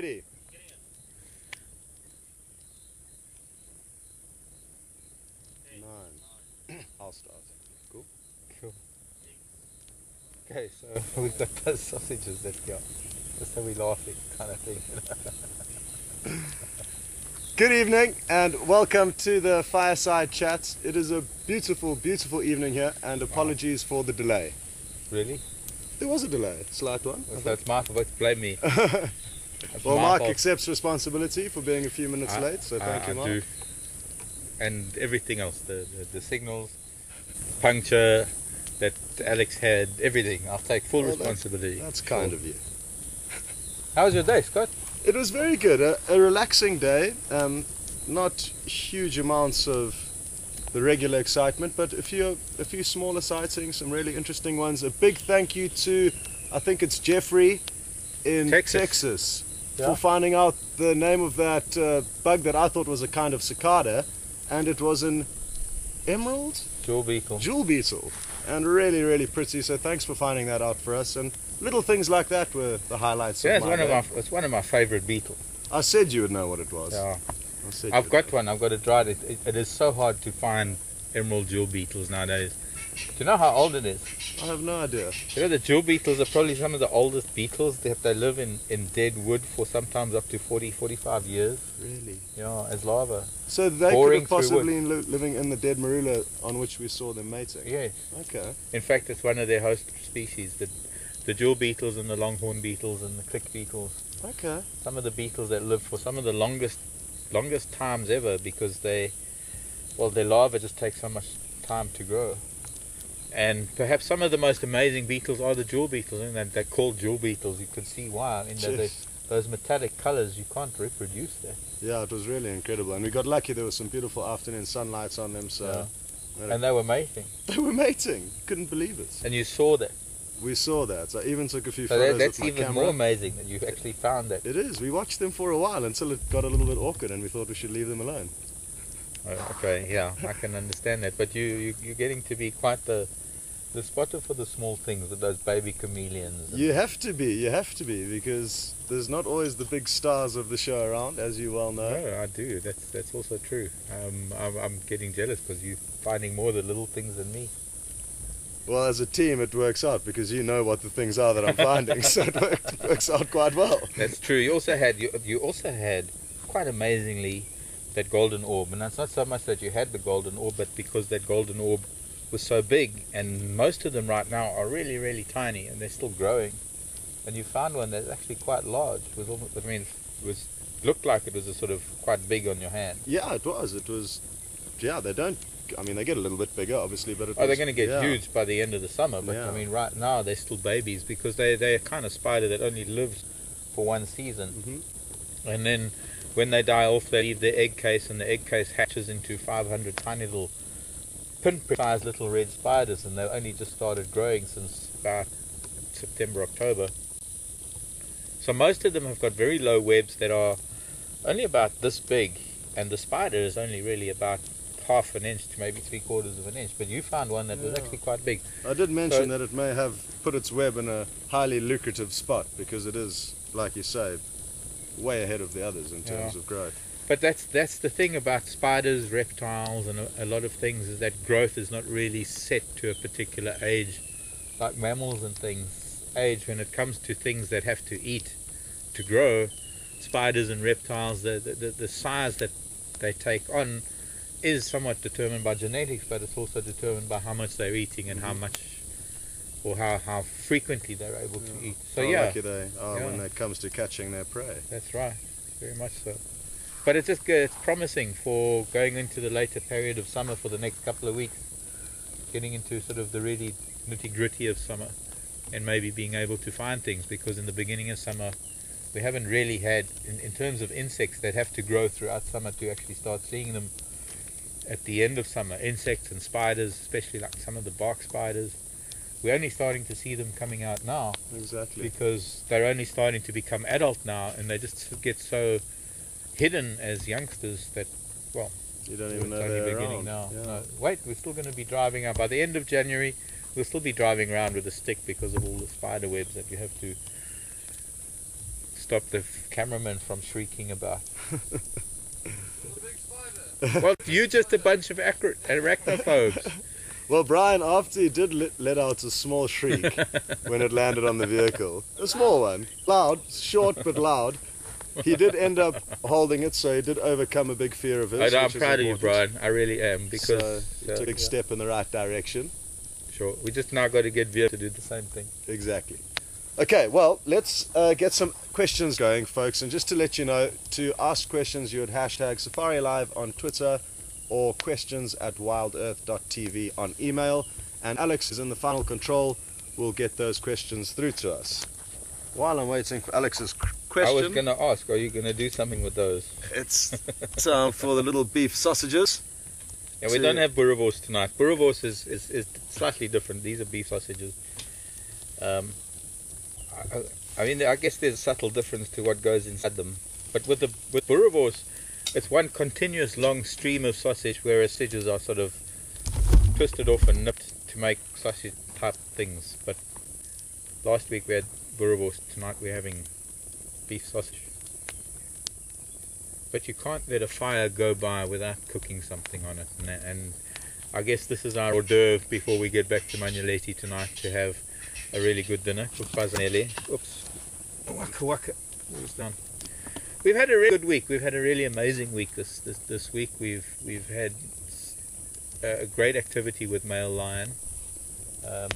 ready. Nine. I'll start. Cool. Cool. Okay, so we've got those sausages that go. Just so we laughing kind of thing. Good evening and welcome to the Fireside Chat. It is a beautiful, beautiful evening here, and apologies for the delay. Really? There was a delay, slight one. So it's my fault, blame me. Well, Mark accepts responsibility for being a few minutes late, so thank you, Mark. I do. And everything else, the signals, puncture that Alex had, everything. I'll take full responsibility. That's kind of you. How was your day, Scott? It was very good. A relaxing day. Not huge amounts of the regular excitement, but a few smaller sightings, some really interesting ones. A big thank you to, I think it's Jeffrey in Texas for finding out the name of that bug that I thought was a kind of cicada, and it was an emerald? Jewel beetle. Jewel beetle. And really, really pretty, so thanks for finding that out for us. And little things like that were the highlights of my day. It's one of my favorite beetles. I said you would know what it was. Yeah. I've got one. I've got it right. It is so hard to find emerald jewel beetles nowadays. Do you know how old it is? I have no idea. You know, the jewel beetles are probably some of the oldest beetles. They live in dead wood for sometimes up to 40, 45 years. Really? Yeah, as larvae. So they could have possibly living in the dead marula on which we saw them mating? Yes. Okay. In fact, it's one of their host species, the jewel beetles and the longhorn beetles and the click beetles. Okay. Some of the beetles that live for some of the longest times ever, because their larvae just take so much time to grow. And perhaps some of the most amazing beetles are the jewel beetles, and they're called jewel beetles. You can see why. I mean, those metallic colors, you can't reproduce that. Yeah, it was really incredible, and we got lucky. There was some beautiful afternoon sunlights on them, so. Yeah. And they were mating. They were mating. Couldn't believe it. And you saw that. We saw that. So I even took a few photos with my camera. That's even more amazing that you actually found that. It is. We watched them for a while until it got a little bit awkward, and we thought we should leave them alone. Okay, yeah, I can understand that. But you're getting to be quite the spotter for the small things with those baby chameleons. You have to be, because there's not always the big stars of the show around, as you well know. No, I do. That's also true. I'm getting jealous because you're finding more of the little things than me. Well, as a team, it works out because you know what the things are that I'm finding, so it works out quite well. That's true. You also had quite amazingly that golden orb, and it's not so much that you had the golden orb, but because that golden orb was so big, and most of them right now are really, really tiny, and they're still growing. And you found one that's actually quite large. It was almost, looked like it was a sort of quite big on your hand. Yeah, it was. Yeah, they don't. I mean, they get a little bit bigger, obviously, but they're going to get huge by the end of the summer. But I mean, right now they're still babies because they're a kind of spider that only lives for one season, and then when they die off, they leave their egg case, and the egg case hatches into 500 tiny little pin-sized little red spiders, and they've only just started growing since about September, October. So most of them have got very low webs that are only about this big, and the spider is only really about half an inch to maybe 3/4 of an inch. But you found one that was actually quite big. I did mention that it may have put its web in a highly lucrative spot, because it is, like you say, way ahead of the others in terms of growth. But that's the thing about spiders, reptiles, and a lot of things, is that growth is not really set to a particular age, like mammals and things age. When it comes to things that have to eat to grow, spiders and reptiles, the size that they take on is somewhat determined by genetics, but it's also determined by how much they're eating and how much, or how frequently they're able to eat. So how lucky they are when it comes to catching their prey. That's right, very much so. But it's just good. It's promising for going into the later period of summer for the next couple of weeks, getting into sort of the really nitty-gritty of summer, and maybe being able to find things, because in the beginning of summer we haven't really had, in terms of insects that have to grow throughout summer to actually start seeing them at the end of summer. Insects and spiders, especially like some of the bark spiders, we're only starting to see them coming out now. Exactly. Because they're only starting to become adult now, and they just get so hidden as youngsters that, well, you don't even know they're around. Now. Yeah. No, wait, we're still going to be driving out by the end of January. We'll still be driving around with a stick because of all the spider webs that you have to stop the cameraman from shrieking about. Well, you're just a bunch of arachnophobes. Well, Brian, after he did let out a small shriek when it landed on the vehicle, a small one, loud, short but loud, he did end up holding it, so he did overcome a big fear of his. I'm proud of you, Brian. I really am, because he took a big step in the right direction. Sure. We just now got to get Veer to do the same thing. Exactly. Okay, well, let's get some questions going, folks. And just to let you know, to ask questions, you would hashtag Safari Live on Twitter or questions@wildearth.tv on email. And Alex is in the final control. We'll get those questions through to us. While I'm waiting for Alex's question, I was going to ask, are you going to do something with those? It's time for the little beef sausages. Yeah, we don't have boerewors tonight. Boerewors is slightly different. These are beef sausages. I mean, I guess there's a subtle difference to what goes inside them. But with boerewors, it's one continuous long stream of sausage, whereas sausages are sort of twisted off and nipped to make sausage type things. But last week we had boerewors. Tonight we're having beef sausage. But you can't let a fire go by without cooking something on it, and I guess this is our hors d'oeuvre before we get back to Manuleti tonight to have a really good dinner. Oops. Waka waka. We've had a really good week. We've had a really amazing week this week. We've had a great activity with male lion. I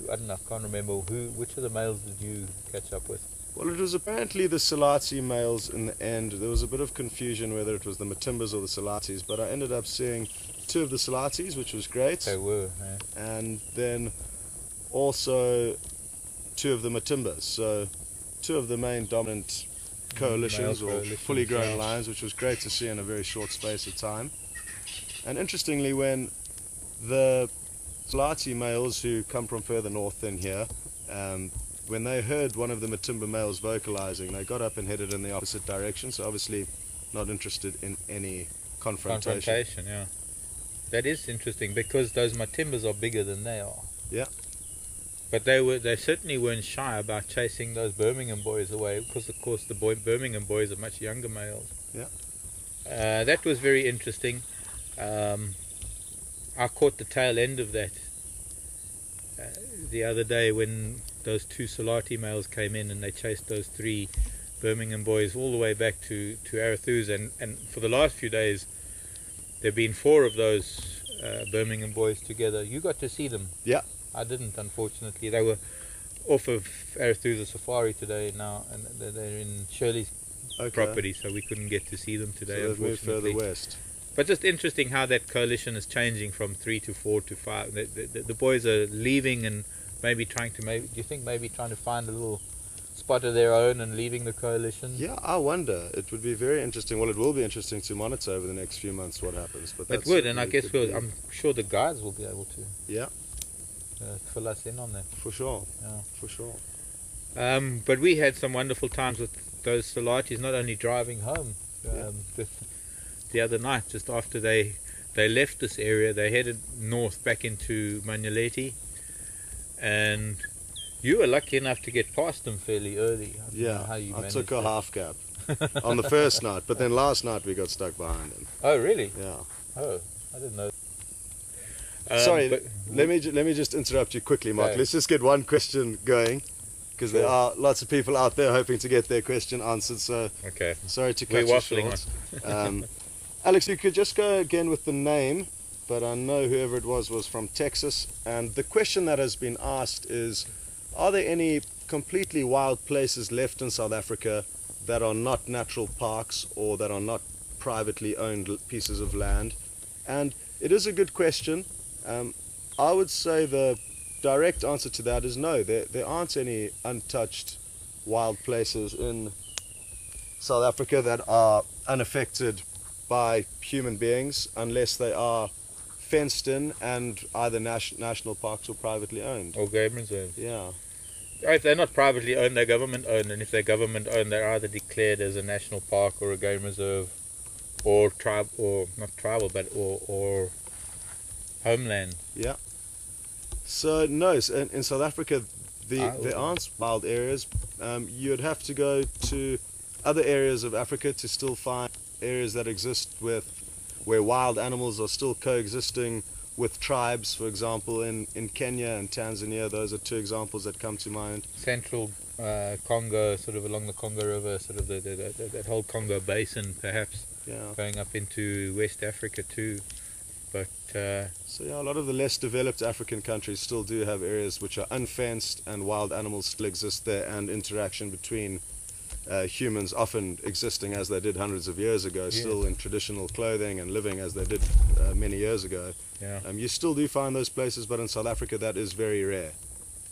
don't know, I can't remember which of the males did you catch up with? Well, it was apparently the Salati males in the end. There was a bit of confusion whether it was the Matimbas or the Salatis, but I ended up seeing 2 of the Salatis, which was great. They were, yeah. And then also 2 of the Matimbas. So 2 of the main dominant coalitions or fully grown lions, which was great to see in a very short space of time. And interestingly, when the Salati males who come from further north than here, when they heard one of the Matimba males vocalizing, they got up and headed in the opposite direction, so obviously not interested in any confrontation. Yeah. That is interesting, because those Matimbas are bigger than they are. Yeah. But they certainly weren't shy about chasing those Birmingham boys away, because of course the Birmingham boys are much younger males. Yeah. That was very interesting. I caught the tail end of that the other day when those 2 Salati males came in and they chased those 3 Birmingham boys all the way back to Arathusa, and for the last few days there have been 4 of those Birmingham boys together. You got to see them? Yeah. I didn't, unfortunately. They were off of Arathusa Safari today now, and they're in Shirley's property, so we couldn't get to see them today, so they've moved unfortunately. further west. But just interesting how that coalition is changing from 3 to 4 to 5. The boys are leaving and maybe trying to find a little spot of their own and leaving the coalition. Yeah, I wonder. It would be very interesting. Well, it will be interesting to monitor over the next few months what happens. But it would, and I guess I'm sure the guides will be able to. Yeah. Fill us in on that. For sure. Yeah. For sure. But we had some wonderful times with those Salatis, not only driving home. The other night, just after they left this area, they headed north back into Manuleti, and you were lucky enough to get past them fairly early. I took a half cab on the first night, but then last night we got stuck behind them. Oh, really? Yeah. Oh, I didn't know. Sorry, let me just interrupt you quickly, Mark. Let's just get one question going, because there are lots of people out there hoping to get their question answered. So sorry to cut you short. Alex, you could just go again with the name, but I know whoever it was from Texas, and the question that has been asked is, are there any completely wild places left in South Africa that are not natural parks or that are not privately owned pieces of land? And it is a good question. I would say the direct answer to that is no. There aren't any untouched wild places in South Africa that are unaffected by human beings, unless they are fenced in and either national parks or privately owned. Or game reserves. Yeah. If they're not privately owned, they're government owned, and if they're government owned, they're either declared as a national park or a game reserve, or not tribal, but or homeland. Yeah. So no, in South Africa there aren't wild areas. You'd have to go to other areas of Africa to still find areas that exist where wild animals are still coexisting with tribes, for example, in Kenya and Tanzania. Those are two examples that come to mind. Central Congo, sort of along the Congo River, sort of that whole Congo basin, perhaps, going up into West Africa too. But so yeah, a lot of the less developed African countries still do have areas which are unfenced, and wild animals still exist there, and interaction between humans often existing as they did hundreds of years ago, still in traditional clothing and living as they did many years ago. Yeah. You still do find those places, but in South Africa that is very rare,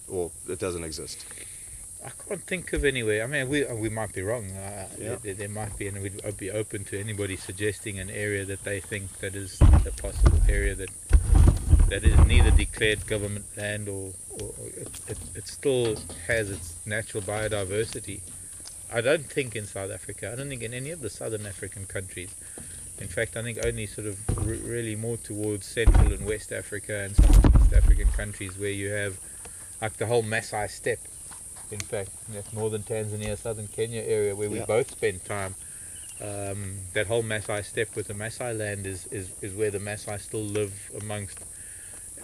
or it doesn't exist. I can't think of anywhere. I mean, we might be wrong. There might be, and I'd be open to anybody suggesting an area that they think that is a possible area that is neither declared government land or it still has its natural biodiversity. I don't think in South Africa, I don't think in any of the southern African countries. In fact, I think only sort of really more towards Central and West Africa and some East African countries where you have like the whole Maasai steppe. In fact, that northern Tanzania, southern Kenya area where we both spend time. That whole Maasai steppe with the Maasai land is where the Maasai still live amongst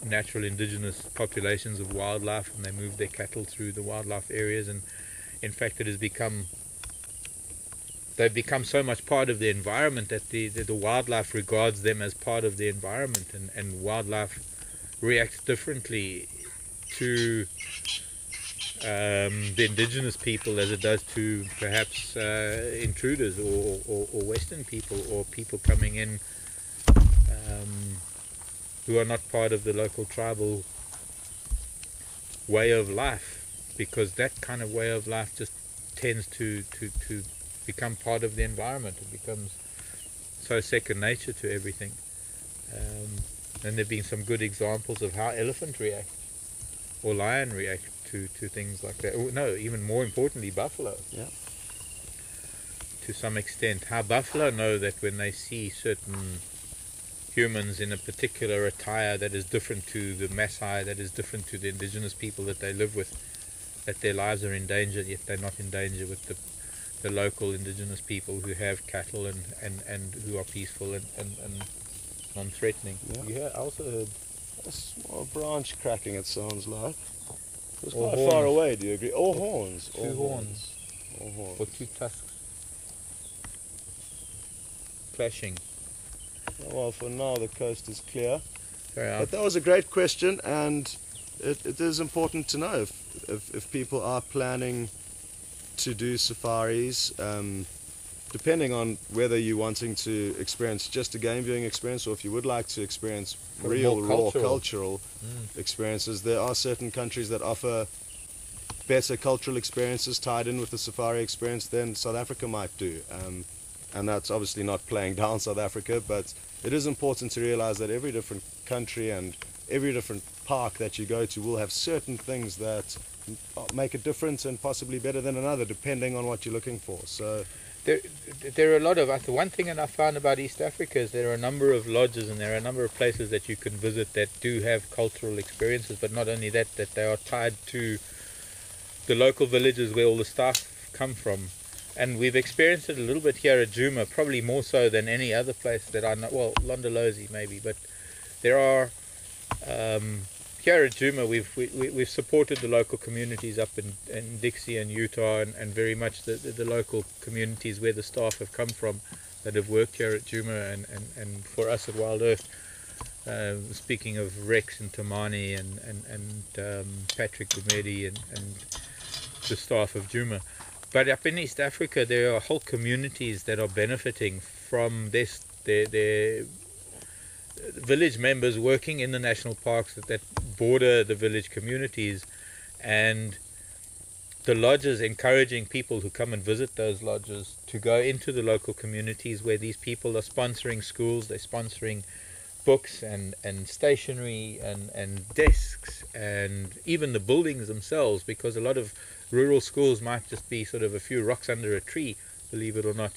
natural indigenous populations of wildlife, and they move their cattle through the wildlife areas, and in fact they've become so much part of the environment that the wildlife regards them as part of the environment, and wildlife reacts differently to the indigenous people as it does to perhaps intruders or Western people or people coming in who are not part of the local tribal way of life, because that kind of way of life just tends to become part of the environment. It becomes so second nature to everything. And there have been some good examples of how elephant react or lion react to things like that. No, even more importantly, buffalo. Yeah. To some extent, how buffalo know that when they see certain humans in a particular attire that is different to the Maasai, that is different to the indigenous people that they live with, that their lives are in danger, yet they're not in danger with the local indigenous people who have cattle and who are peaceful and non-threatening. Yeah. I also heard a small branch cracking, it sounds like. It was Or quite horns. far away, do you agree? Or horns. Two horns. Or horns. or two tusks clashing. Well, for now the coast is clear. Fair But that was a great question, and it is important to know if people are planning to do safaris, depending on whether you're wanting to experience just a game viewing experience or if you would like to experience real, raw cultural experiences. There are certain countries that offer better cultural experiences tied in with the safari experience than South Africa might do. And that's obviously not playing down South Africa, but it is important to realize that every different country and every different park that you go to will have certain things that make a difference and possibly better than another, depending on what you're looking for. So there are a lot of, the one thing that I found about East Africa is there are a number of lodges and there are a number of places that you can visit that do have cultural experiences, but not only that, that they are tied to the local villages where all the staff come from. And we've experienced it a little bit here at Djuma, probably more so than any other place that I know. Well, Londolozi maybe, but there are here at Djuma we've supported the local communities up in Dixie and Utah, and very much the local communities where the staff have come from that have worked here at Djuma, and for us at WildEarth, speaking of Rex and Tamani and Patrick Gumedi and the staff of Djuma. But up in East Africa, there are whole communities that are benefiting from this. Their village members working in the national parks that border the village communities, and the lodges encouraging people who come and visit those lodges to go into the local communities where these people are sponsoring schools, they're sponsoring books and stationery and desks and even the buildings themselves, because a lot of rural schools might just be sort of a few rocks under a tree, believe it or not.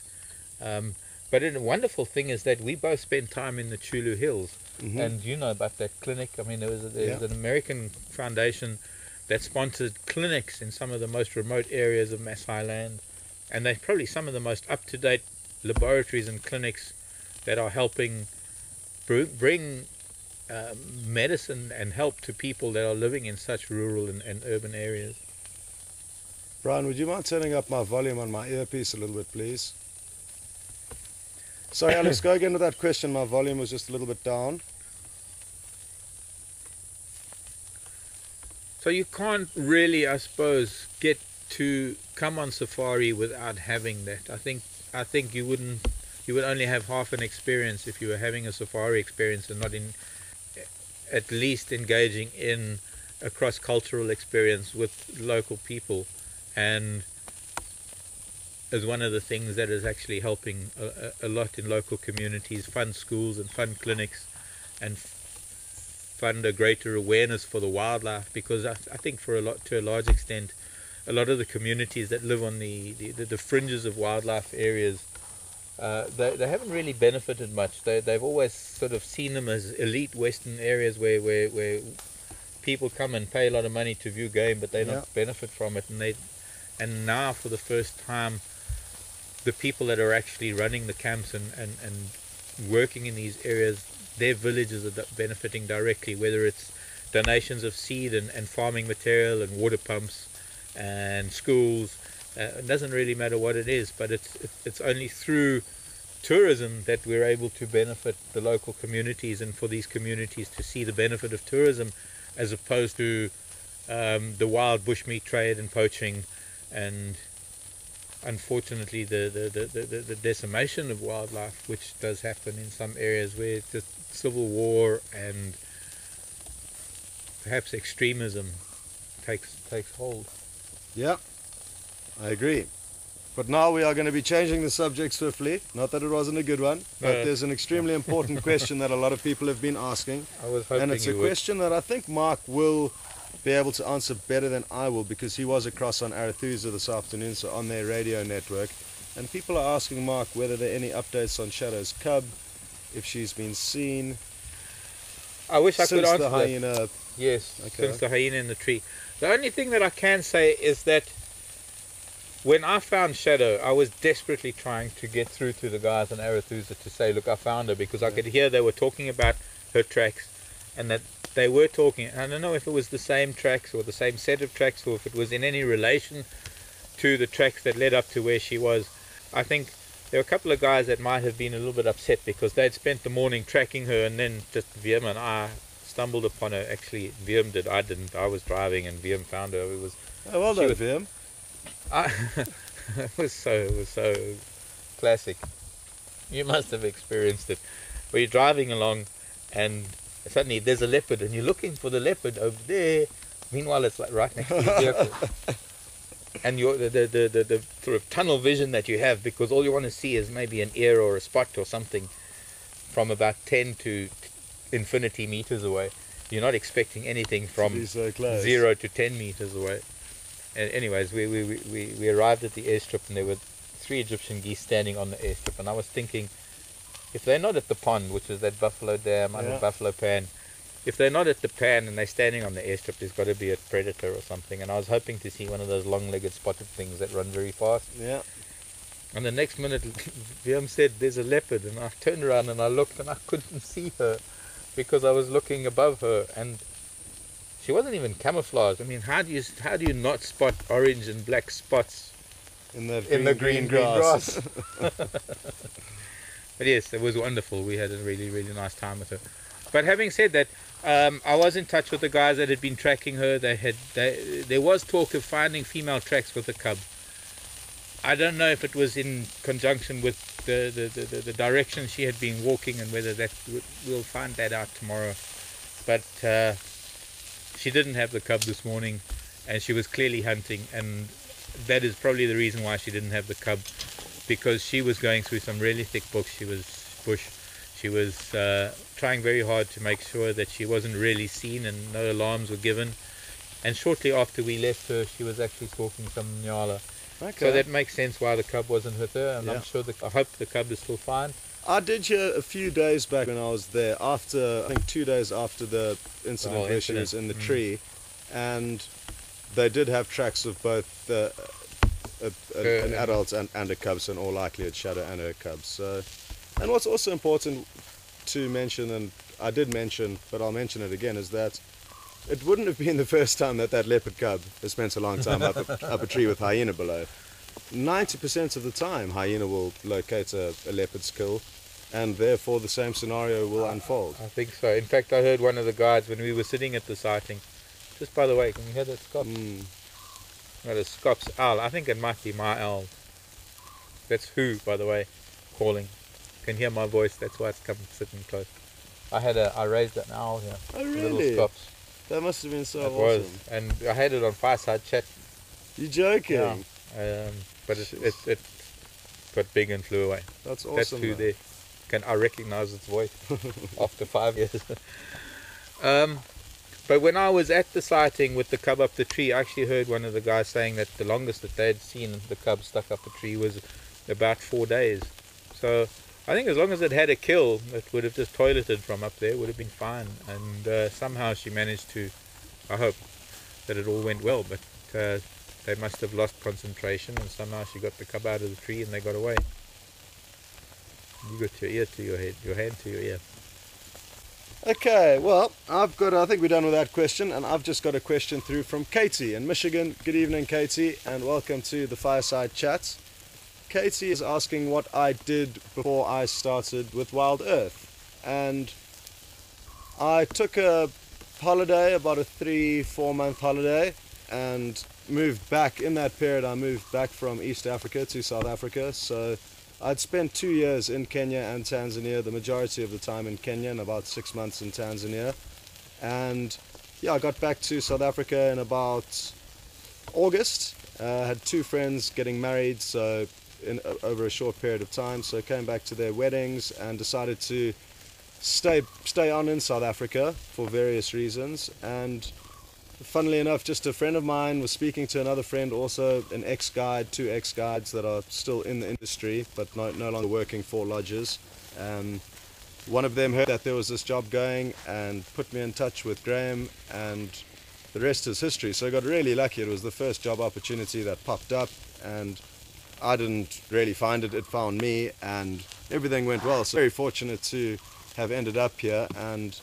But a wonderful thing is that we both spent time in the Chulu Hills, and you know about that clinic. I mean, there was an American foundation that sponsored clinics in some of the most remote areas of Maasai land, and they're probably some of the most up-to-date laboratories and clinics that are helping bring medicine and help to people that are living in such rural and urban areas. Brian, would you mind turning up my volume on my earpiece a little bit, please? Sorry, Alex, go again with that question. My volume was just a little bit down. So you can't really, I suppose, get to come on safari without having that. I think you would only have half an experience if you were having a safari experience and not at least engaging in a cross-cultural experience with local people, and is one of the things that is actually helping a lot in local communities, fund schools and fund clinics, and fund a greater awareness for the wildlife, because I think to a large extent, a lot of the communities that live on the fringes of wildlife areas, they haven't really benefited much. They've always sort of seen them as elite Western areas where people come and pay a lot of money to view game, but they don't benefit from it. And now for the first time, the people that are actually running the camps and working in these areas, their villages are benefiting directly, whether it's donations of seed and farming material and water pumps and schools. It doesn't really matter what it is, but it's only through tourism that we're able to benefit the local communities, and for these communities to see the benefit of tourism, as opposed to the wild bushmeat trade and poaching, and unfortunately the decimation of wildlife, which does happen in some areas where the civil war and perhaps extremism takes hold. Yeah, I agree. But now we are going to be changing the subject swiftly. Not that it wasn't a good one, but there's an extremely important question that a lot of people have been asking. I was hoping, and it's a question that I think Mark will be able to answer better than I will, because he was across on Arathusa this afternoon, so on their radio network. And people are asking Mark whether there are any updates on Shadow's cub, if she's been seen. I wish I could answer the hyena. That. Yes, okay. Since the hyena in the tree. The only thing that I can say is that when I found Shadow, I was desperately trying to get through to the guys in Arathusa to say, look, I found her, because I could hear they were talking about her tracks, and that they were talking. I don't know if it was the same tracks or the same set of tracks, or if it was in any relation to the tracks that led up to where she was. I think there were a couple of guys that might have been a little bit upset because they'd spent the morning tracking her, and then just Wiem and I stumbled upon her. Actually, Wiem did. I didn't. I was driving and Wiem found her. It was. Oh, well done, Wiem. It was so classic. You must have experienced it, where you're driving along and suddenly there's a leopard and you're looking for the leopard over there. Meanwhile, it's like right next to your vehicle. And the sort of tunnel vision that you have, because all you want to see is maybe an ear or a spot or something from about 10 to infinity meters away. You're not expecting anything from so 0 to 10 meters away. And anyways, we arrived at the airstrip, and there were 3 Egyptian geese standing on the airstrip, and I was thinking, if they're not at the pond, which is that buffalo dam under Buffalo Pan, if they're not at the pan and they're standing on the airstrip, there's got to be a predator or something. And I was hoping to see one of those long-legged spotted things that run very fast. Yeah. And the next minute, Wiem said, there's a leopard, and I turned around and I looked, and I couldn't see her because I was looking above her, and she wasn't even camouflaged. I mean, how do you not spot orange and black spots in the green grass? But yes, it was wonderful. We had a really, really nice time with her. But having said that, I was in touch with the guys that had been tracking her. There was talk of finding female tracks with the cub. I don't know if it was in conjunction with the direction she had been walking, and whether we'll find that out tomorrow. But she didn't have the cub this morning, and she was clearly hunting, and that is probably the reason why she didn't have the cub, because she was going through some really thick bush. She was trying very hard to make sure that she wasn't really seen and no alarms were given. And shortly after we left her, she was actually stalking some nyala. Okay. So that makes sense why the cub wasn't with her, and I hope the cub is still fine. I did hear a few days back when I was there, I think 2 days after the incident where she was in the tree, and they did have tracks of both an adult and a cub, so in all likelihood Shadow and her cubs. So, and what's also important to mention, and I did mention, but I'll mention it again, is that it wouldn't have been the first time that leopard cub has spent a long time up a tree with hyena below. 90% of the time hyena will locate a leopard's kill, and therefore the same scenario will unfold. I think so. In fact, I heard one of the guides when we were sitting at the sighting, just by the way, can you hear that Scops? That is Scops owl. I think it might be my owl. That's who, by the way, calling. You can hear my voice, that's why it's coming sitting close. I raised an owl here. Oh really? Little Scops. That must have been so it awesome. Was. And I had it on Fireside Chat. You joking? Yeah. But it got big and flew away. That's awesome. That's who there. I recognize its voice after 5 years. But when I was at the sighting with the cub up the tree, I actually heard one of the guys saying that the longest that they'd seen the cub stuck up a tree was about 4 days. So I think as long as it had a kill, it would have just toileted from up there, would have been fine. And somehow she managed to, I hope that it all went well, but they must have lost concentration, and somehow she got the cub out of the tree and they got away. You got your ear to your head, your hand to your ear. Okay, well, I think we're done with that question, and I've just got a question through from Katie in Michigan. Good evening, Katie, and welcome to the Fireside Chat. Katie is asking what I did before I started with WildEarth, and I took a holiday, about a 3-4 month holiday, and moved back. In that period I moved back from East Africa to South Africa, so I'd spent 2 years in Kenya and Tanzania, the majority of the time in Kenya and about 6 months in Tanzania. And yeah, I got back to South Africa in about August. Had 2 friends getting married over a short period of time, so I came back to their weddings and decided to stay on in South Africa for various reasons. And funnily enough, just a friend of mine was speaking to another friend, also an ex-guide, 2 ex-guides that are still in the industry but no longer working for lodges. One of them heard that there was this job going and put me in touch with Graham, and the rest is history. So I got really lucky. It was the first job opportunity that popped up, and I didn't really find it, it found me, and everything went well. So very fortunate to have ended up here, and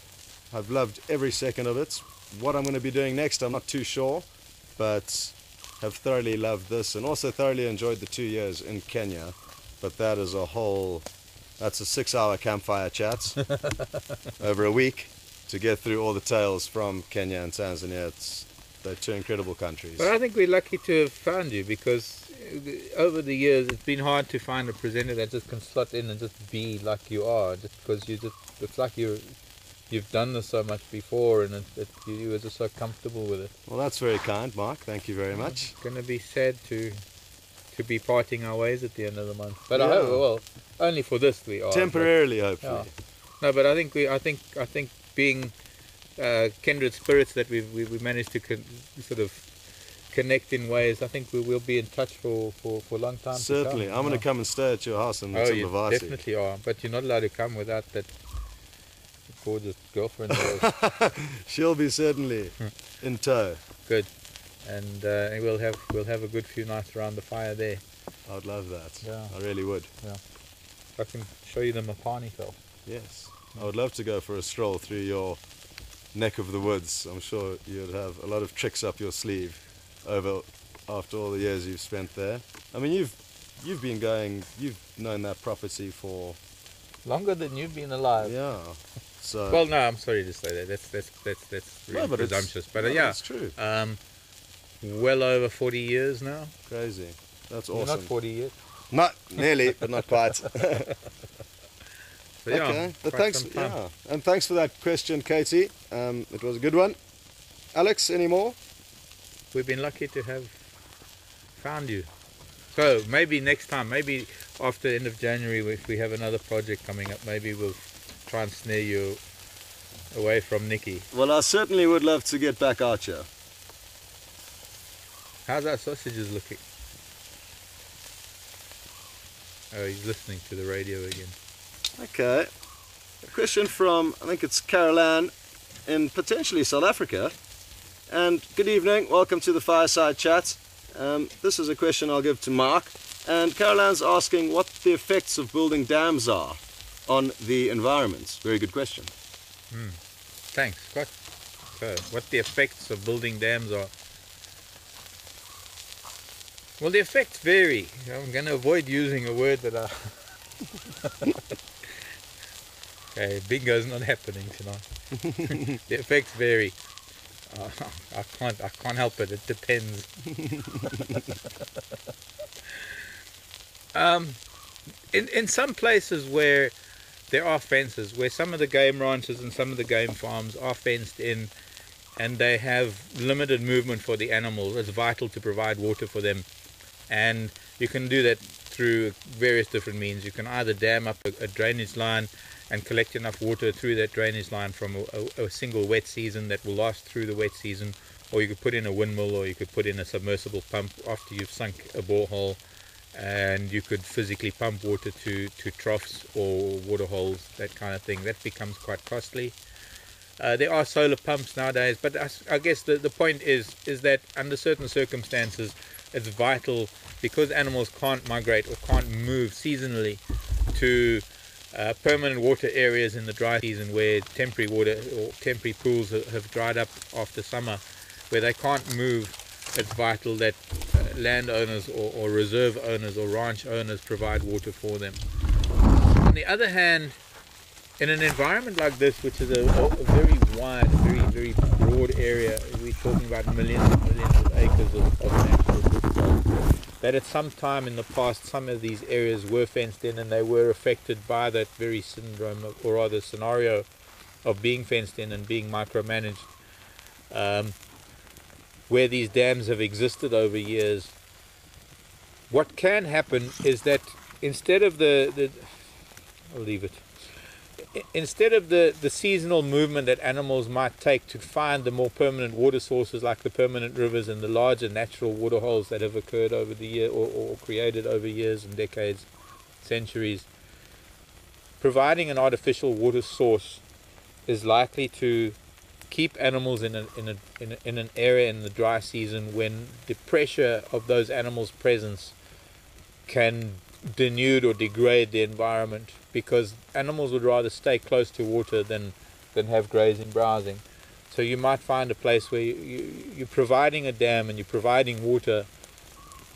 I've loved every second of it. What I'm going to be doing next, I'm not too sure, but have thoroughly loved this, and also thoroughly enjoyed the 2 years in Kenya. But that is that's a 6-hour campfire chat over a week to get through all the tales from Kenya and Tanzania. They're 2 incredible countries. But I think we're lucky to have found you, because over the years it's been hard to find a presenter that just can slot in and just be like you are, just because it's like you've done this so much before, and you were just so comfortable with it. Well, that's very kind, Mark. Thank you very much. It's going to be sad to be parting our ways at the end of the month. But I hope, well, only for this we are. Temporarily, hopefully. Yeah. No, but I think being kindred spirits that we managed to sort of connect in ways, I think we will be in touch for a long time. Certainly. I'm going to come and stay at your house in Mtsimba. Oh, you definitely are. But you're not allowed to come without that gorgeous girlfriend of yours. She'll be certainly in tow. Good. And we'll have a good few nights around the fire there. I'd love that. Yeah. I really would. Yeah. I can show you the Mapani fell. Yes. I would love to go for a stroll through your neck of the woods. I'm sure you'd have a lot of tricks up your sleeve after all the years you've spent there. I mean, you've known that property for longer than you've been alive. Yeah. So well, no, I'm sorry to say that. That's really presumptuous. But yeah, it's true. Well over 40 years now. Crazy. That's awesome. You're not 40 yet. Not nearly, but not quite. But yeah, okay, but thanks. Yeah, and thanks for that question, Katie. It was a good one. Alex, any more? We've been lucky to have found you. So maybe next time, maybe after the end of January, if we have another project coming up, maybe we'll try and snare you away from Nikki. Well, I certainly would love to get back out here. How's our sausages looking? Oh, he's listening to the radio again. Okay. A question from, I think it's Caroline in potentially South Africa. And good evening, welcome to the Fireside Chat. This is a question I'll give to Mark. And Caroline's asking what the effects of building dams are on the environment. Very good question. Thanks, Scott. So, what the effects of building dams are? Well, the effects vary. I'm going to avoid using a word that I... Okay, bingo's not happening tonight. The effects vary. I can't help it. It depends. In some places where there are fences, where some of the game ranches and some of the game farms are fenced in, and they have limited movement for the animals, it's vital to provide water for them. And you can do that through various different means. You can either dam up a drainage line and collect enough water through that drainage line from a single wet season that will last through the wet season, or you could put in a windmill, or you could put in a submersible pump after you've sunk a borehole, and you could physically pump water to troughs or water holes, that kind of thing. That becomes quite costly. There are solar pumps nowadays, but I guess the point is that under certain circumstances it's vital, because animals can't migrate or can't move seasonally, to permanent water areas in the dry season where temporary water or temporary pools have dried up after summer, where they can't move. It's vital that landowners or reserve owners or ranch owners provide water for them. On the other hand, in an environment like this, which is a very wide, very broad area, we're talking about millions of acres of natural bushveld, that at some time in the past some of these areas were fenced in, and they were affected by that very syndrome, or rather scenario, of being fenced in and being micromanaged. Where these dams have existed over years, what can happen is that instead of I'll leave it. Instead of the seasonal movement that animals might take to find the more permanent water sources, like the permanent rivers and the larger natural water holes that have occurred over the year, or created over years and decades, centuries, providing an artificial water source is likely to keep animals in an area in the dry season when the pressure of those animals' presence can denude or degrade the environment, because animals would rather stay close to water than have grazing, browsing. So you might find a place where you're providing a dam and you're providing water,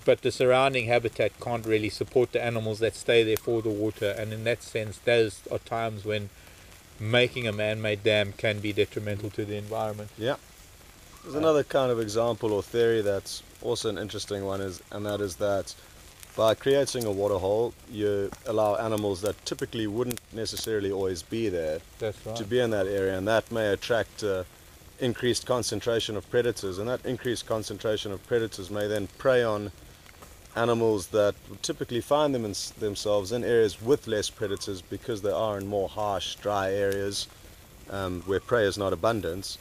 but the surrounding habitat can't really support the animals that stay there for the water, and in that sense those are times when making a man-made dam can be detrimental to the environment. Yeah. There's another kind of example or theory that's also an interesting one, and that is that by creating a water hole, you allow animals that typically wouldn't necessarily always be there to be in that area, and that may attract increased concentration of predators, and that increased concentration of predators may then prey on animals that would typically find themselves in areas with less predators, because they are in more harsh, dry areas where prey is not abundant,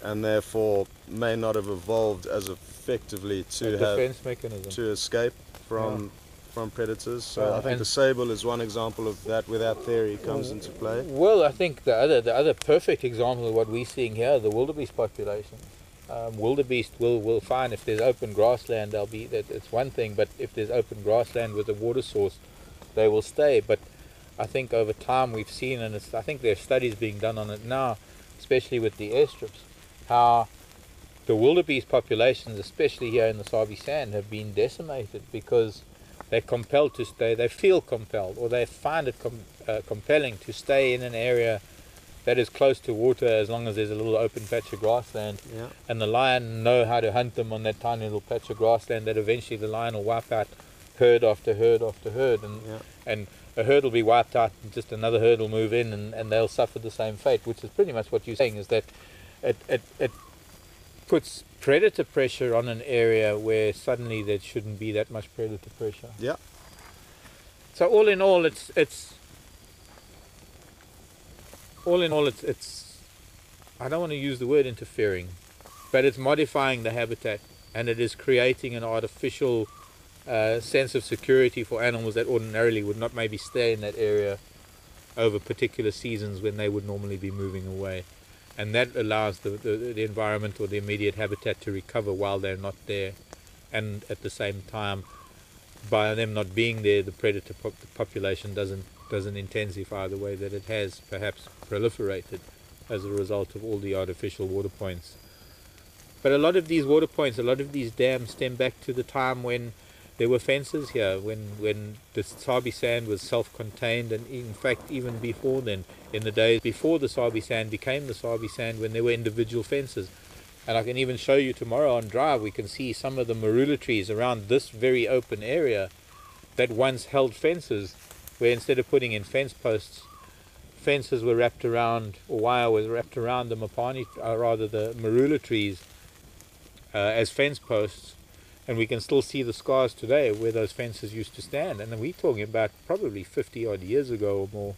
and therefore may not have evolved as effectively to defense mechanism to escape from predators. So I think the sable is one example of that, where that theory comes into play. Well, I think the other perfect example of what we're seeing here, the wildebeest population. Wildebeest will find, if there's open grassland, they'll be, that it's one thing, but if there's open grassland with a water source, they will stay. But I think over time we've seen, and I think there are studies being done on it now, especially with the airstrips, how the wildebeest populations, especially here in the Sabi Sand, have been decimated because they're compelled to stay. They feel compelled, or they find it compelling to stay in an area that is close to water, as long as there's a little open patch of grassland. Yeah. And the lion know how to hunt them on that tiny little patch of grassland, that eventually the lion will wipe out herd after herd after herd, and a herd will be wiped out and just another herd will move in, and they'll suffer the same fate, which is pretty much what you're saying, is that it puts predator pressure on an area where suddenly there shouldn't be that much predator pressure. Yeah. So all in all, it's I don't want to use the word interfering, but it's modifying the habitat, and it is creating an artificial sense of security for animals that ordinarily would not maybe stay in that area over particular seasons when they would normally be moving away. And that allows the environment or the immediate habitat to recover while they're not there. and at the same time, by them not being there, the predator population doesn't intensify the way that it has perhaps proliferated as a result of all the artificial water points. But a lot of these water points, a lot of these dams stem back to the time when there were fences here, when the Sabi sand was self-contained, and in fact even before then, in the days before the Sabi sand became the Sabi sand, when there were individual fences. And I can even show you tomorrow on drive, we can see some of the marula trees around this very open area that once held fences, where instead of putting in fence posts, fences were wrapped around, or wire was wrapped around the mapani, or rather the marula trees, as fence posts. And we can still see the scars today where those fences used to stand. And we're talking about probably 50 odd years ago or more.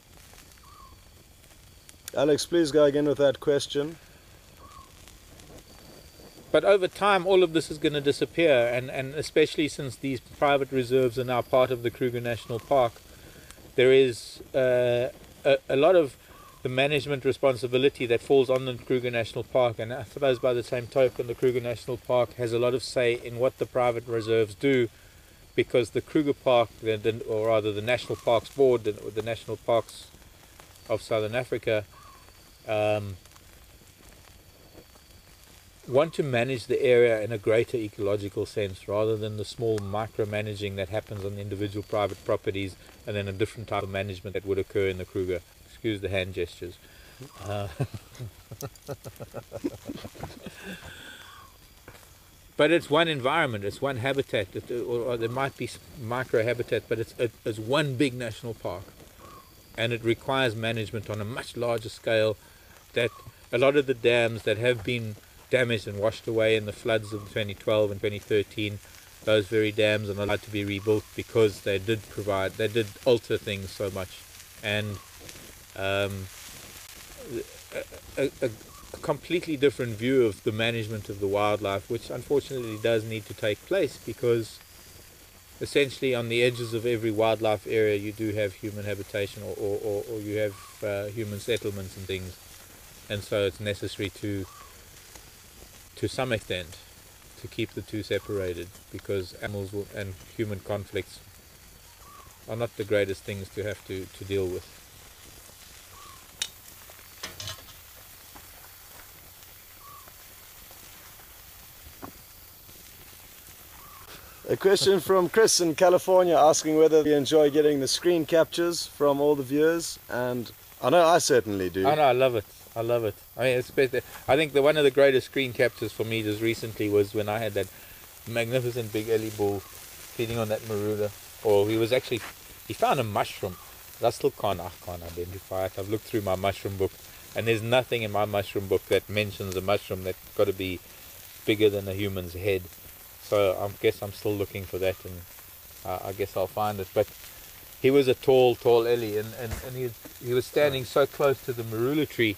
Alex, please go again with that question. But over time, all of this is going to disappear, and especially since these private reserves are now part of the Kruger National Park, there is a lot of the management responsibility that falls on the Kruger National Park, and I suppose by the same token, the Kruger National Park has a lot of say in what the private reserves do, because the Kruger Park, or rather the National Parks Board, the National Parks of Southern Africa, want to manage the area in a greater ecological sense, rather than the small micromanaging that happens on individual private properties, and then a different type of management that would occur in the Kruger. Excuse the hand gestures. But it's one environment, it's one habitat, or there might be micro habitat, but it's one big national park, and it requires management on a much larger scale. That a lot of the dams that have been damaged and washed away in the floods of 2012 and 2013, those very dams are not allowed to be rebuilt because they did alter things so much. And a completely different view of the management of the wildlife, which unfortunately does need to take place, because essentially on the edges of every wildlife area you do have human habitation, or you have human settlements and things, and so it's necessary to some extent to keep the two separated, because animals and human conflicts are not the greatest things to have to deal with. A question from Chris in California, asking whether you enjoy getting the screen captures from all the viewers, and I know I certainly do. I know, I love it. I love it. I mean, I think one of the greatest screen captures for me just recently was when I had that magnificent big ellie bull feeding on that marula. Or he found a mushroom. I still can't identify it. I've looked through my mushroom book, and there's nothing in my mushroom book that mentions a mushroom that's got to be bigger than a human's head. So I guess I'm still looking for that, and I guess I'll find it. But he was a tall ellie, and he was standing so close to the marula tree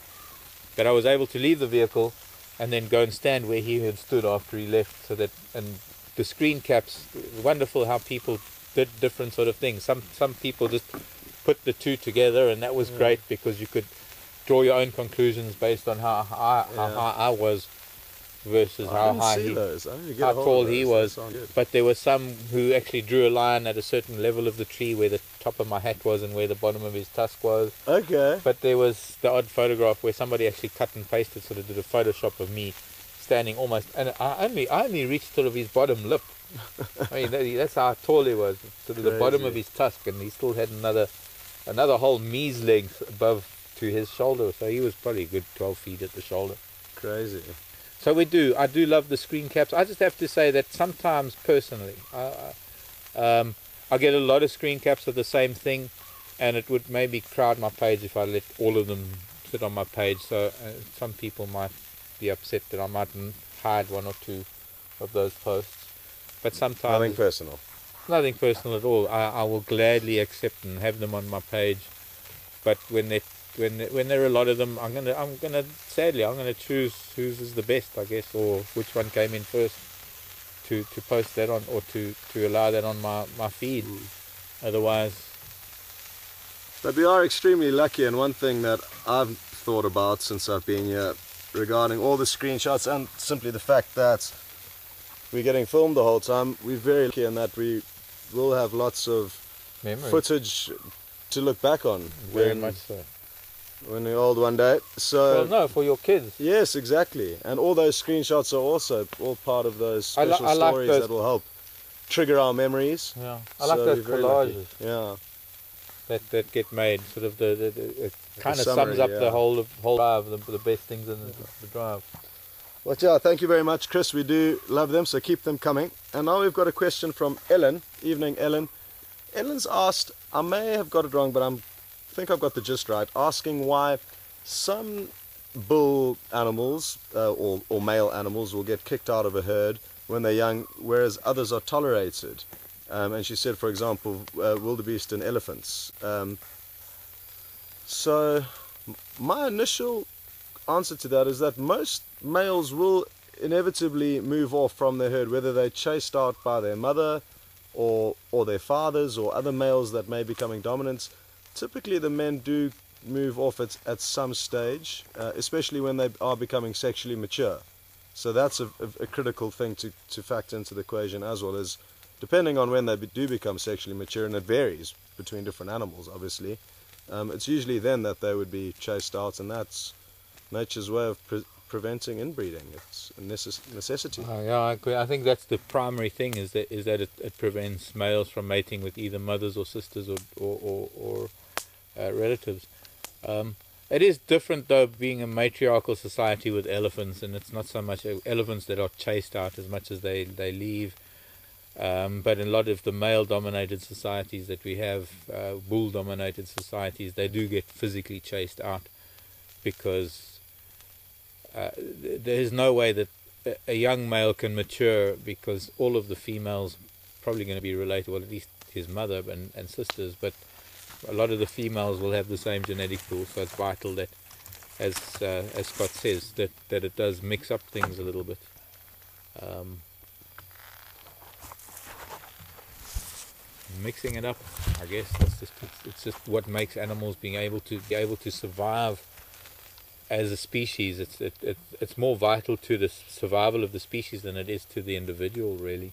that I was able to leave the vehicle and then go and stand where he had stood after he left. So that, and the screen caps, wonderful how people did different sort of things. Some people just put the two together, and that was great, because you could draw your own conclusions based on how high I was versus how tall he was. But there were some who actually drew a line at a certain level of the tree where the top of my hat was and where the bottom of his tusk was. Okay. But there was the odd photograph where somebody actually cut and pasted, sort of did a Photoshop of me standing almost, and I only reached sort of his bottom lip. I mean, that's how tall he was, sort of the bottom of his tusk, and he still had another whole me's length above to his shoulder. So he was probably a good 12 feet at the shoulder. Crazy. So I do love the screen caps. I just have to say that sometimes personally, I get a lot of screen caps of the same thing, and it would maybe crowd my page if I let all of them sit on my page. So some people might be upset that I might hide one or two of those posts. But sometimes nothing personal at all. I will gladly accept and have them on my page. But when there are a lot of them, I'm gonna choose whose is the best, I guess, or which one came in first to post that on, or to allow that on my feed. Otherwise. But we are extremely lucky, and one thing that I've thought about since I've been here regarding all the screenshots, and simply the fact that we're getting filmed the whole time. We're very lucky in that we will have lots of footage to look back on. Very much so. When we're old one day. So, well, no, for your kids. Yes, exactly. And all those screenshots are also all part of those special stories that will help trigger our memories. Yeah, I like those collages. Yeah. That get made, sort of it kind of sums up the whole drive, the best things in the drive. Well, yeah, thank you very much, Chris. We do love them, so keep them coming. And now we've got a question from Ellen. Evening, Ellen. Ellen's asked, I may have got it wrong, but I think I've got the gist right, asking why some bull animals or male animals will get kicked out of a herd when they're young, whereas others are tolerated. And she said, for example, wildebeest and elephants. So my initial answer to that is that most males will inevitably move off from their herd, whether they're chased out by their mother or their fathers or other males that may be becoming dominant. Typically the men do move off at some stage, especially when they are becoming sexually mature. So that's a critical thing to factor into the equation, as well as depending on when they do become sexually mature, and it varies between different animals obviously. It's usually then that they would be chased out, and that's nature's way of preventing inbreeding. It's a necessity. Yeah, I agree. I think that's the primary thing, is that it prevents males from mating with either mothers or sisters or relatives. It is different though, being a matriarchal society with elephants, and it's not so much elephants that are chased out as much as they leave. But in a lot of the male-dominated societies that we have, bull-dominated societies, they do get physically chased out, because there is no way that a young male can mature, because all of the females probably going to be related, well, at least his mother and sisters, but a lot of the females will have the same genetic pool, so it's vital that, as Scott says, that it does mix up things a little bit. Mixing it up, I guess, it's just what makes animals be able to survive as a species. It's more vital to the survival of the species than it is to the individual, really.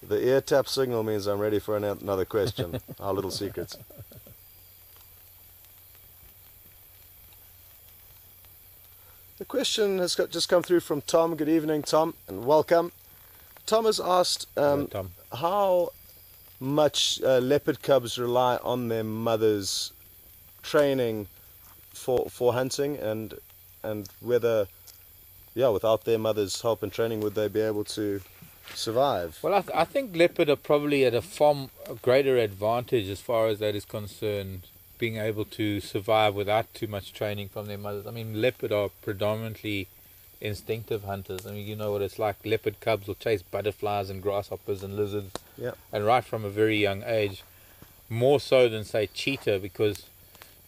The ear tap signal means I'm ready for another question. Our little secrets. The question has just come through from Tom. Good evening, Tom, and welcome. Tom has asked how much leopard cubs rely on their mothers' training for hunting, and whether, without their mother's help and training, would they be able to survive? Well, I think leopard are probably at a far greater advantage as far as that is concerned, being able to survive without too much training from their mothers. I mean, leopard are predominantly instinctive hunters. I mean, you know what it's like. Leopard cubs will chase butterflies and grasshoppers and lizards, and right from a very young age, more so than, say, cheetah, because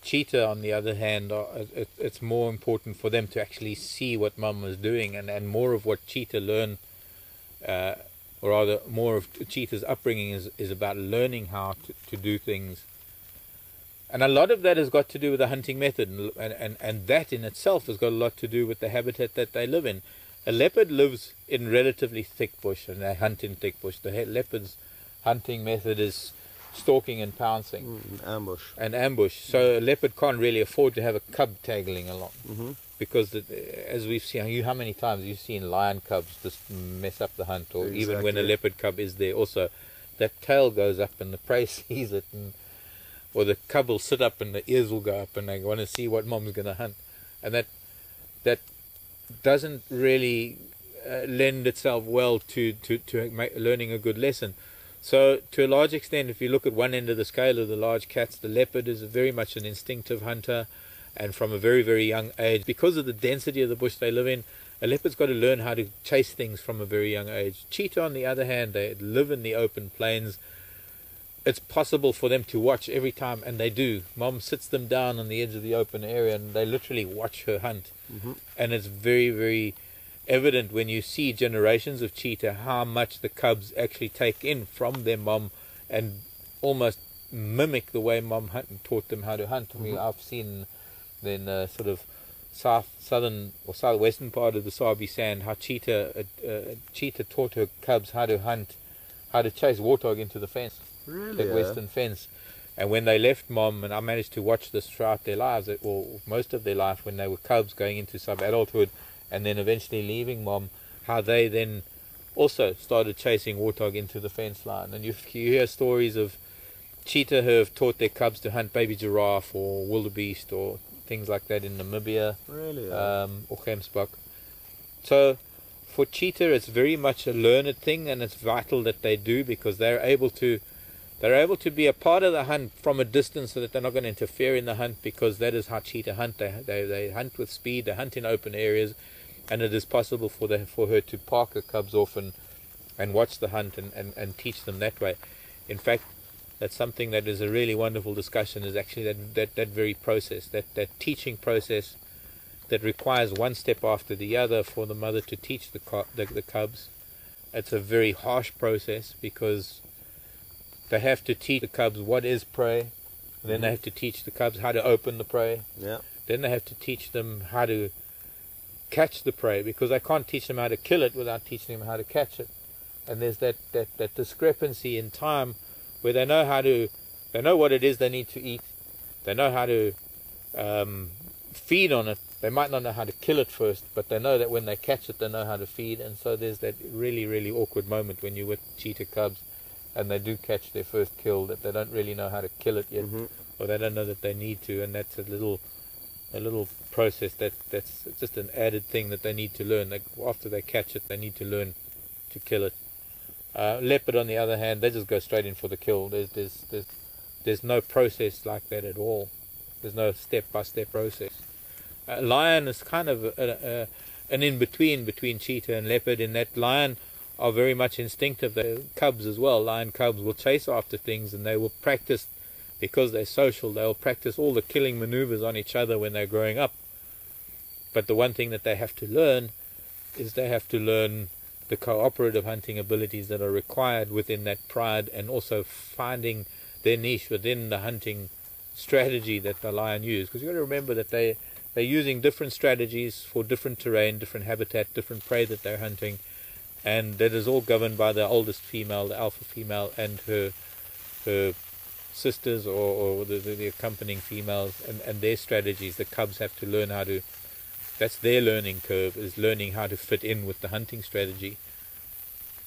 cheetah, on the other hand, it's more important for them to actually see what mum is doing, and more of what cheetah learn, or rather more of cheetah's upbringing is about learning how to do things. And a lot of that has got to do with the hunting method, and that in itself has got a lot to do with the habitat that they live in. A leopard lives in relatively thick bush, and they hunt in thick bush. The leopard's hunting method is stalking and pouncing. Ambush. So a leopard can't really afford to have a cub tagging along, because as we've seen, how many times you've seen lion cubs just mess up the hunt, or even when a leopard cub is there, also that tail goes up and the prey sees it, or the cub will sit up and the ears will go up and they want to see what mom's going to hunt. And that doesn't really lend itself well to learning a good lesson. So to a large extent, if you look at one end of the scale of the large cats, the leopard is very much an instinctive hunter, and from a very, very young age, because of the density of the bush they live in, a leopard's got to learn how to chase things from a very young age. Cheetah, on the other hand, they live in the open plains. It's possible for them to watch every time, and they do. Mom sits them down on the edge of the open area and they literally watch her hunt. And it's very, very evident when you see generations of cheetah how much the cubs actually take in from their mom and almost mimic the way mom taught them how to hunt. I mean, I've seen then sort of southern or southwestern part of the Sabi Sand, how cheetah taught her cubs how to hunt, how to chase warthog into the fence, Really? the western fence. And when they left mom, and I managed to watch this throughout their lives, or most of their life, when they were cubs going into sub-adulthood and then eventually leaving mom, how they then also started chasing warthog into the fence line. And you hear stories of cheetah who have taught their cubs to hunt baby giraffe or wildebeest or things like that in Namibia. Really? Or Gemsbok. So for cheetah, it's very much a learned thing, and it's vital that they do, because they're able to be a part of the hunt from a distance, so that they're not going to interfere in the hunt, because that is how cheetah hunt. They hunt with speed, they hunt in open areas, and it is possible for her to park her cubs off and watch the hunt and teach them that way. In fact, that's something that is a really wonderful discussion, is actually that very process, that teaching process that requires one step after the other for the mother to teach the cubs. It's a very harsh process, because they have to teach the cubs what is prey, then they have to teach the cubs how to open the prey, then they have to teach them how to catch the prey, because they can't teach them how to kill it without teaching them how to catch it. And there's that discrepancy in time where they know what it is they need to eat, they know how to feed on it. They might not know how to kill it first, but they know that when they catch it, they know how to feed. And so there's that really, really awkward moment when you're with cheetah cubs and they do catch their first kill, that they don't really know how to kill it yet, or they don't know that they need to. And that's a little process that's just an added thing that they need to learn. After they catch it, they need to learn to kill it. Leopard, on the other hand, they just go straight in for the kill. There's no process like that at all. There's no step-by-step process. Lion is kind of an in-between cheetah and leopard, in that lion are very much instinctive. The cubs as well, lion cubs will chase after things, and they will practice, because they're social, they will practice all the killing maneuvers on each other when they're growing up. But the one thing that they have to learn is they have to learn the cooperative hunting abilities that are required within that pride, and also finding their niche within the hunting strategy that the lion use. Because you've got to remember that they're using different strategies for different terrain, different habitat, different prey that they're hunting, and that is all governed by the oldest female, the alpha female, and her sisters or the accompanying females, and their strategies. The cubs have to learn how to, that's their learning curve, is learning how to fit in with the hunting strategy.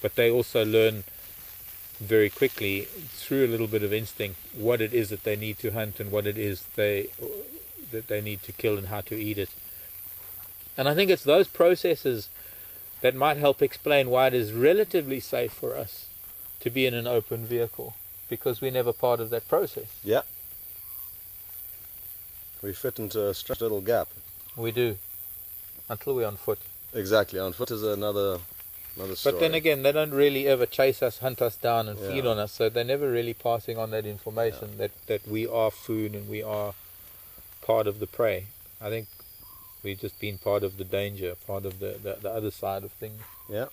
But they also learn very quickly, through a little bit of instinct, what it is that they need to hunt and what it is that they need to kill and how to eat it. And I think it's those processes that might help explain why it is relatively safe for us to be in an open vehicle, because we're never part of that process. Yeah. We fit into a strange little gap. We do, until we're on foot. Exactly, on foot is another story. But then again, they don't really ever chase us, hunt us down and feed on us, so they're never really passing on that information that we are food and we are part of the prey. I think we've just been part of the danger, part of the other side of things. Yeah.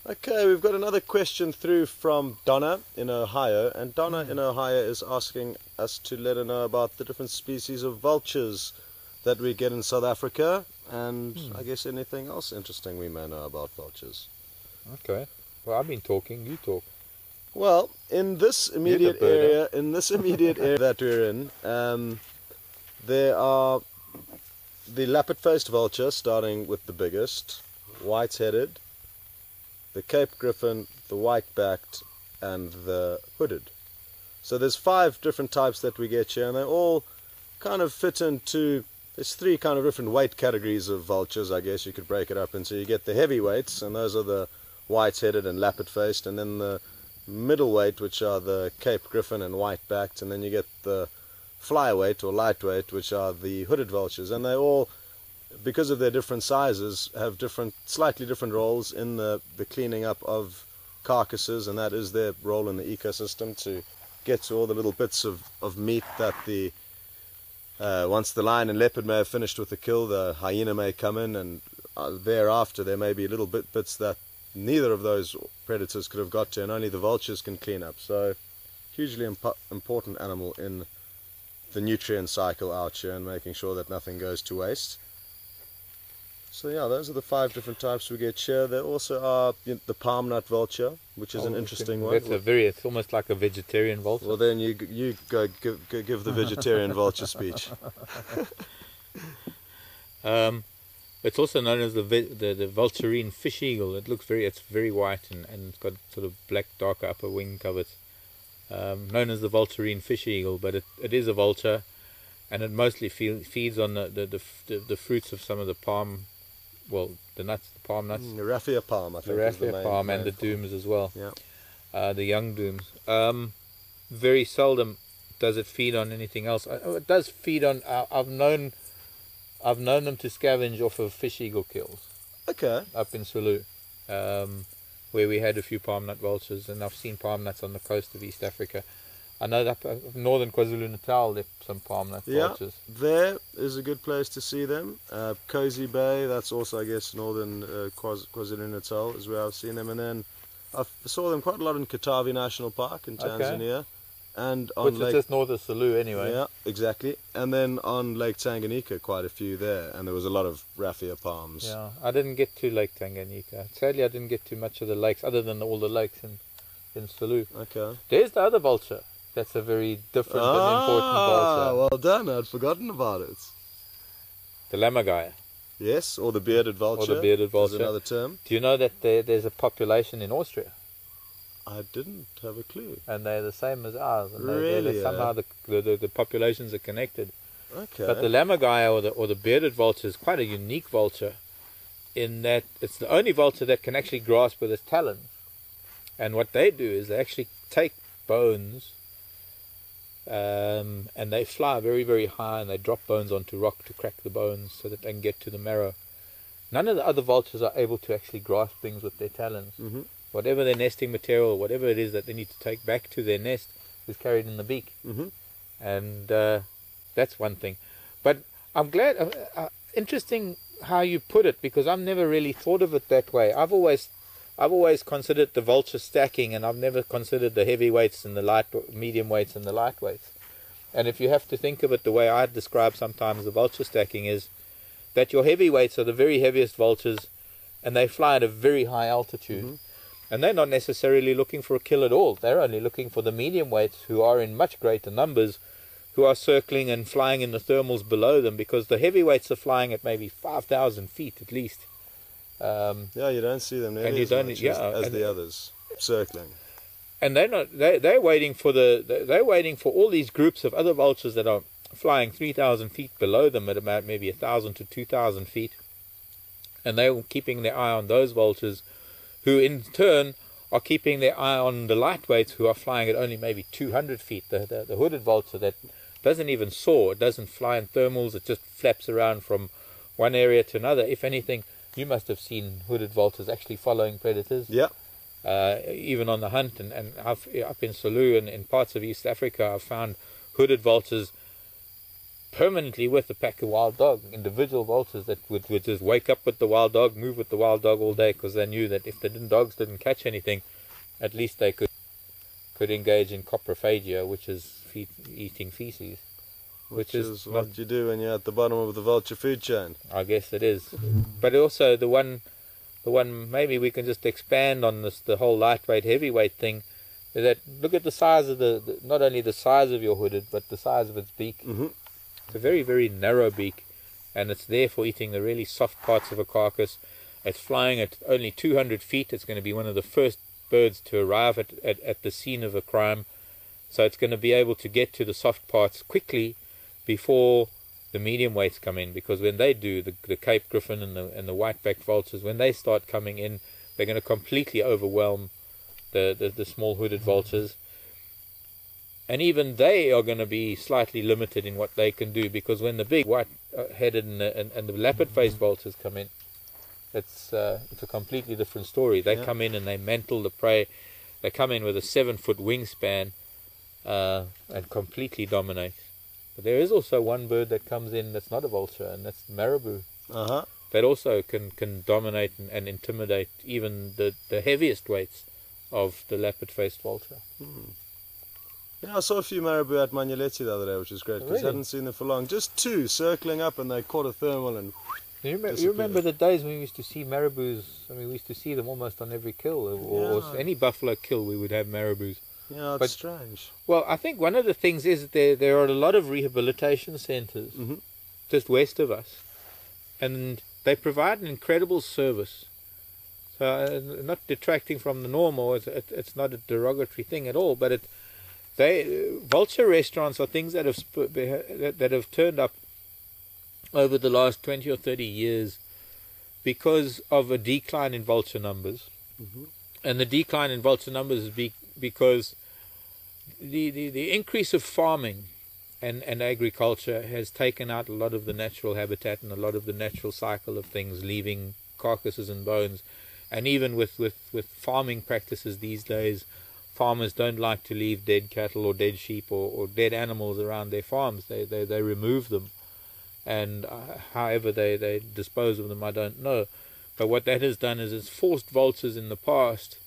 Okay, we've got another question through from Donna in Ohio, and Donna in Ohio is asking us to let her know about the different species of vultures that we get in South Africa, and I guess anything else interesting we may know about vultures. Okay. Well, I've been talking, you talk. Well, in this immediate area, that we're in, there are the lappet-faced vulture, starting with the biggest, white-headed, the Cape Griffon, the white-backed, and the hooded. So there's 5 different types that we get here, and they all kind of fit into, there's 3 kind of different weight categories of vultures, I guess you could break it up into. You get the heavyweights, and those are the white-headed and lappet-faced, and then the middleweight, which are the Cape Griffon and white-backed, and then you get the flyweight or lightweight, which are the hooded vultures. And they all, because of their different sizes, have slightly different roles in the cleaning up of carcasses, and that is their role in the ecosystem, to get to all the little bits of meat that once the lion and leopard may have finished with the kill, the hyena may come in, and thereafter there may be little bits that neither of those predators could have got to, and only the vultures can clean up. So hugely important animal in the nutrient cycle out here and making sure that nothing goes to waste. So yeah, those are the 5 different types we get here. There also are the palm nut vulture, which is an interesting one. It's almost like a vegetarian vulture. Well, then you go give the vegetarian vulture speech. It's also known as the vulturine fish eagle. It's very white and it's got sort of black dark upper wing covers. Known as the vulturine fish eagle, but it is a vulture, and it mostly feeds on the fruits of some of the palm. Well, the palm nuts. The raffia palm, I think. The raffia palm and the dooms as well. Yeah. The young dooms. Very seldom does it feed on anything else. It does feed on. I've known them to scavenge off of fish eagle kills. Okay. Up in Sulu, where we had a few palm nut vultures, and I've seen palm nuts on the coast of East Africa. I know that northern KwaZulu-Natal, there are some palm nut vultures. There is a good place to see them. Cozy Bay, that's also, I guess, northern KwaZulu-Natal is where I've seen them. And then I saw them quite a lot in Katavi National Park in Tanzania. Okay. And on which is just north of Sulu anyway. Yeah, exactly. And then on Lake Tanganyika, quite a few there. And there was a lot of raffia palms. Yeah, I didn't get to Lake Tanganyika. Sadly, I didn't get to much of the lakes, other than all the lakes in Sulu. Okay. There's the other vulture. That's a very different and important vulture. Well done. I'd forgotten about it. The lammergeier. Yes, or the bearded vulture. Or the bearded vulture. Is another term. Do you know that there's a population in Austria? I didn't have a clue. And they're the same as ours. And really? Somehow the populations are connected. Okay. But the lammergeier or the bearded vulture is quite a unique vulture in that it's the only vulture that can actually grasp with its talons. And what they do is they actually take bones and they fly very, very high, and they drop bones onto rock to crack the bones so that they can get to the marrow. None of the other vultures are able to actually grasp things with their talons. Mm-hmm. Whatever their nesting material, whatever it is that they need to take back to their nest, is carried in the beak. Mm-hmm. And that's one thing. But I'm glad, interesting how you put it, because I've never really thought of it that way. I've always considered the vulture stacking, and I've never considered the heavyweights and the medium weights and the lightweights. And if you have to think of it the way I describe sometimes the vulture stacking is that your heavyweights are the very heaviest vultures, and they fly at a very high altitude. Mm-hmm. And they're not necessarily looking for a kill at all. They're only looking for the medium weights, who are in much greater numbers, who are circling and flying in the thermals below them, because the heavyweights are flying at maybe 5,000 feet at least. Yeah, you don't see them nearly as much as the others circling. And they're waiting for all these groups of other vultures that are flying 3,000 feet below them at about maybe 1,000 to 2,000 feet, and they're keeping their eye on those vultures, who in turn are keeping their eye on the lightweights, who are flying at only maybe 200 feet. The hooded vulture that doesn't even soar, it doesn't fly in thermals, it just flaps around from one area to another. If anything, you must have seen hooded vultures actually following predators. Yeah. Even on the hunt, and up in Sulu and in parts of East Africa, I've found hooded vultures permanently with a pack of wild dog, individual vultures that would just wake up with the wild dog, move with the wild dog all day, because they knew that if the dogs didn't catch anything, at least they could engage in coprophagia, which is eating feces. Which is what you do when you're at the bottom of the vulture food chain. I guess it is. But also the one maybe we can just expand on this, the whole lightweight heavyweight thing, is that look at the size of the not only the size of your hooded, but the size of its beak. Mm-hmm. It's a very, very narrow beak, and it's there for eating the really soft parts of a carcass. It's flying at only 200 feet. It's going to be one of the first birds to arrive at the scene of a crime, so it's going to be able to get to the soft parts quickly before the medium weights come in, because when they do, the Cape Griffin and the white-backed vultures, when they start coming in, they're going to completely overwhelm the small hooded vultures. And even they are going to be slightly limited in what they can do, because when the big white-headed and the leopard-faced vultures come in, it's a completely different story. They come in and they mantle the prey. They come in with a 7-foot wingspan and completely dominate. But there is also one bird that comes in that's not a vulture, and that's the marabou. Uh-huh. That also can dominate and intimidate even the heaviest weights of the leopard-faced vulture. Yeah, I saw a few marabou at Magnoleti the other day, which is great, because I hadn't seen them for long. Just two circling up, and they caught a thermal and you remember the days when we used to see marabous? I mean, we used to see them almost on every kill, or any buffalo kill we would have marabous. Yeah, it's strange. Well, I think one of the things is that there are a lot of rehabilitation centres just west of us, and they provide an incredible service. So, not detracting from the norm, or it's not a derogatory thing at all, but vulture restaurants are things that have turned up over the last 20 or 30 years because of a decline in vulture numbers. And the decline in vulture numbers is because the increase of farming and agriculture has taken out a lot of the natural habitat and a lot of the natural cycle of things, leaving carcasses and bones. And even with farming practices these days, farmers don't like to leave dead cattle or dead sheep or dead animals around their farms. They remove them. And however they dispose of them, I don't know. But what that has done is it's forced vultures in the past,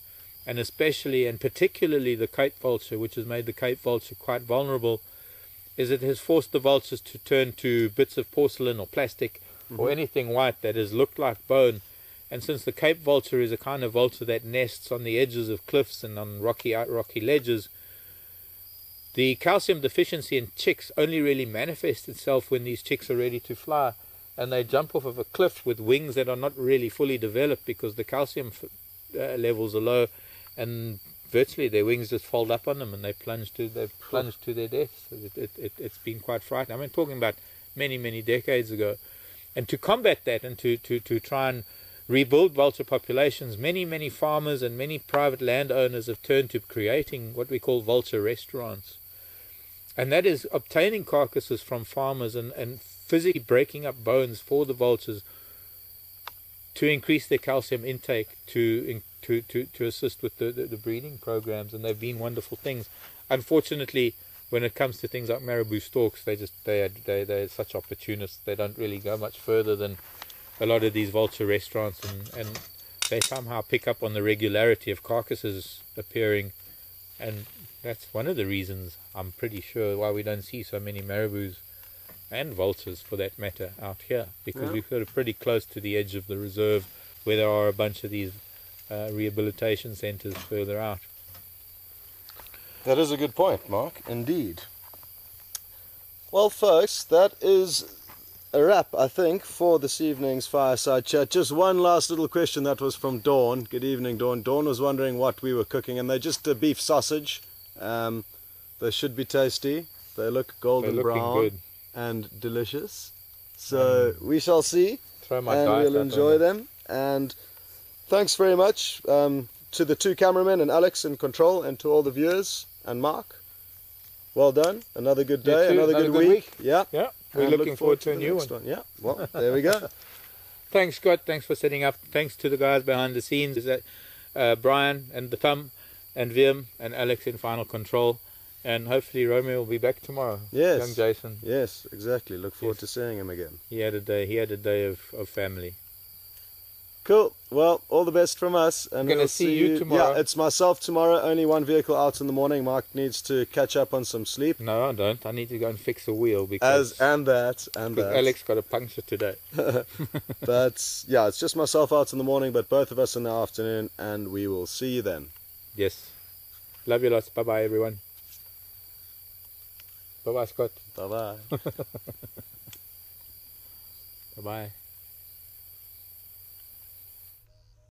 and especially and particularly the Cape vulture, which has made the Cape vulture quite vulnerable, is it has forced the vultures to turn to bits of porcelain or plastic or anything white that has looked like bone. And since the Cape vulture is a kind of vulture that nests on the edges of cliffs and on rocky ledges, the calcium deficiency in chicks only really manifests itself when these chicks are ready to fly, and they jump off of a cliff with wings that are not really fully developed because the calcium levels are low, and virtually their wings just fold up on them and they plunge to their deaths. It's been quite frightening. I mean, talking about many decades ago. And to combat that and to try and rebuild vulture populations, many farmers and many private landowners have turned to creating what we call vulture restaurants. And that is obtaining carcasses from farmers and physically breaking up bones for the vultures to increase their calcium intake to assist with the breeding programs. And they've been wonderful things. Unfortunately, when it comes to things like marabou stalks, they're such opportunists. They don't really go much further than a lot of these vulture restaurants, and they somehow pick up on the regularity of carcasses appearing, and that's one of the reasons, I'm pretty sure, why we don't see so many marabous and vultures for that matter out here, because we're sort of pretty close to the edge of the reserve where there are a bunch of these rehabilitation centres further out. That is a good point, Mark, indeed. Well folks, that is a wrap, I think, for this evening's Fireside Chat. Just one last little question that was from Dawn. Good evening, Dawn. Dawn was wondering what we were cooking, and they're just a beef sausage. They should be tasty. They look golden brown good and delicious. So we shall see, and we'll enjoy them. And thanks very much to the two cameramen and Alex in control, and to all the viewers and Mark. Well done. Another good day, another good week. Yeah. We're looking forward to a new one. Yeah, well, there we go. Thanks, Scott. Thanks for setting up. Thanks to the guys behind the scenes. Is that Brian and the Thumb and Wim and Alex in final control. And hopefully Romeo will be back tomorrow. Yes. Young Jason. Yes, exactly. Look forward to seeing him again. He had a day of family. Cool. Well, all the best from us. And we're going to see you tomorrow. Yeah, it's myself tomorrow. Only one vehicle out in the morning. Mark needs to catch up on some sleep. No, I don't. I need to go and fix the wheel because Alex got a puncture today. But yeah, it's just myself out in the morning, but both of us in the afternoon, and we will see you then. Yes. Love you lots. Bye-bye, everyone. Bye-bye, Scott. Bye-bye. Bye-bye.